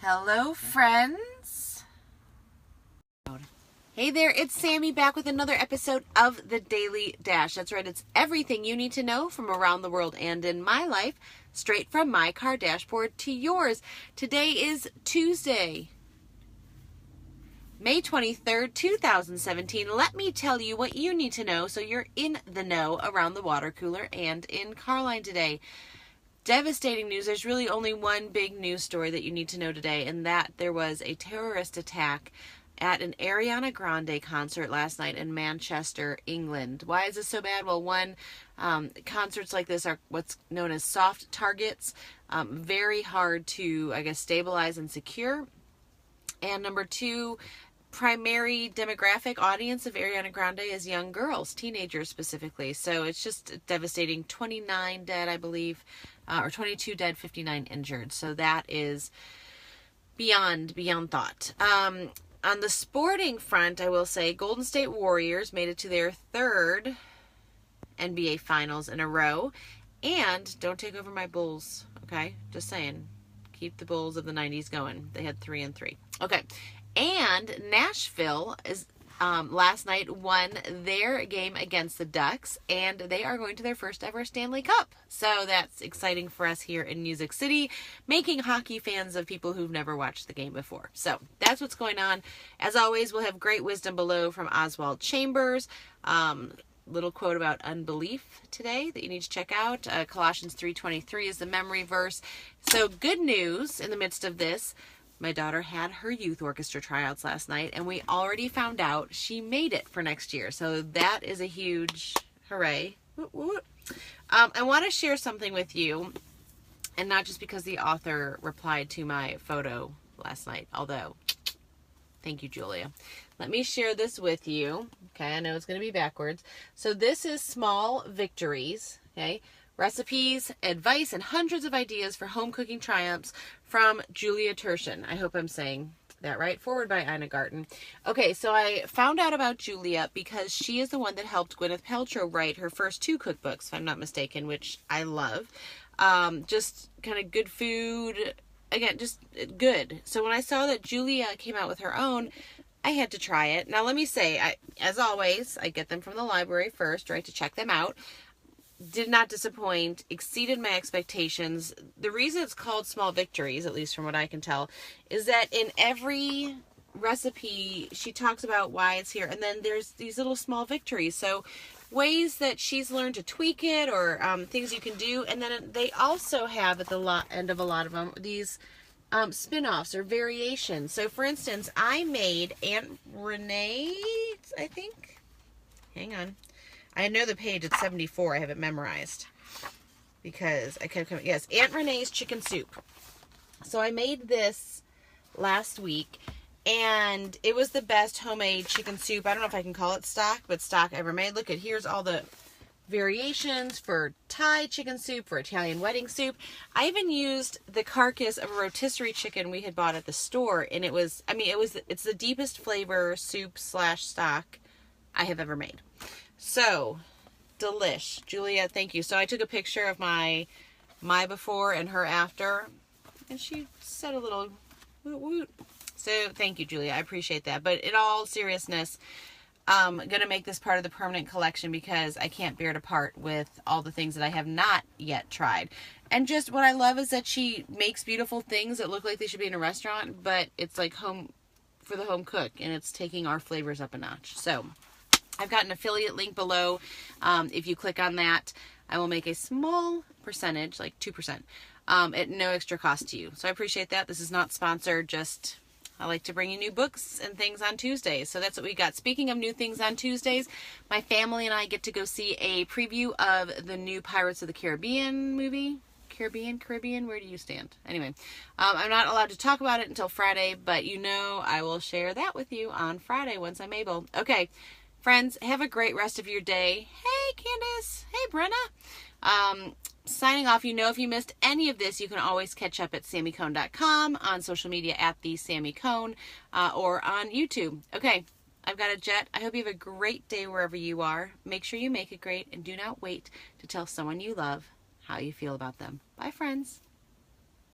Hello, friends. Hey there, it's Sammy back with another episode of The Daily Dash. That's right, it's everything you need to know from around the world and in my life, straight from my car dashboard to yours. Today is Tuesday, May 23rd, 2017. Let me tell you what you need to know so you're in the know around the water cooler and in Carline today. Devastating news. There's really only one big news story that you need to know today, and that there was a terrorist attack at an Ariana Grande concert last night in Manchester, England. Why is this so bad? Well, one, concerts like this are what's known as soft targets, very hard to, stabilize and secure. And number two, primary demographic audience of Ariana Grande is young girls, teenagers specifically. So it's just devastating. 29 dead, I believe, or 22 dead, 59 injured. So that is beyond thought. On the sporting front, I will say Golden State Warriors made it to their third NBA Finals in a row. And don't take over my Bulls, okay? Just saying. Keep the Bulls of the 90s going. They had 3-3. Okay. And Nashville is last night won their game against the Ducks, and they are going to their first ever Stanley Cup. So that's exciting for us here in Music City, making hockey fans of people who've never watched the game before. So that's what's going on. As always, we'll have great wisdom below from Oswald Chambers. Little quote about unbelief today that you need to check out. Colossians 3:23 is the memory verse. So good news in the midst of this. My daughter had her youth orchestra tryouts last night, and we already found out she made it for next year. So that is a huge hooray. I want to share something with you, and not just because the author replied to my photo last night, although, thank you, Julia. Let me share this with you. Okay, I know it's going to be backwards. So this is Small Victories, okay? Recipes, advice, and hundreds of ideas for home cooking triumphs from Julia Turshen. I hope I'm saying that right. Forward by Ina Garten. Okay, so I found out about Julia because she is the one that helped Gwyneth Paltrow write her first 2 cookbooks, if I'm not mistaken, which I love. Just kind of good food. Again, just good. So when I saw that Julia came out with her own, I had to try it. Now, let me say, as always, I get them from the library first, right, to check them out. Did not disappoint, exceeded my expectations. The reason it's called Small Victories, at least from what I can tell, is that in every recipe, she talks about why it's here, and then there's these little small victories. So ways that she's learned to tweak it, or things you can do. And then they also have, at the end of a lot of them, these spin-offs or variations. So for instance, I made Aunt Renee's, I think. Hang on. I know the page, it's 74. I have it memorized because I kept coming. Yes, Aunt Renee's chicken soup. So I made this last week, and it was the best homemade chicken soup. I don't know if I can call it stock, but stock ever made. Look at, here's all the variations for Thai chicken soup, for Italian wedding soup. I even used the carcass of a rotisserie chicken we had bought at the store, and it's the deepest flavor soup / stock I have ever made. So, delish. Julia, thank you. So I took a picture of my before and her after, and she said a little woot woot. So thank you, Julia. I appreciate that. But in all seriousness, I'm going to make this part of the permanent collection because I can't bear to part with all the things that I have not yet tried. And just what I love is that she makes beautiful things that look like they should be in a restaurant, but it's like home for the home cook, and it's taking our flavors up a notch. So I've got an affiliate link below. If you click on that, I will make a small percentage, like 2%, at no extra cost to you. So I appreciate that. This is not sponsored, just I like to bring you new books and things on Tuesdays. So that's what we got. Speaking of new things on Tuesdays, my family and I get to go see a preview of the new Pirates of the Caribbean movie. Caribbean, where do you stand? Anyway, I'm not allowed to talk about it until Friday, but I will share that with you on Friday once I'm able. Okay. Friends, have a great rest of your day. Hey, Candace. Hey, Brenna. Signing off. If you missed any of this, you can always catch up at sammycone.com, on social media at the Sammy Cone, or on YouTube. Okay, I've got a jet. I hope you have a great day wherever you are. Make sure you make it great, and do not wait to tell someone you love how you feel about them. Bye, friends.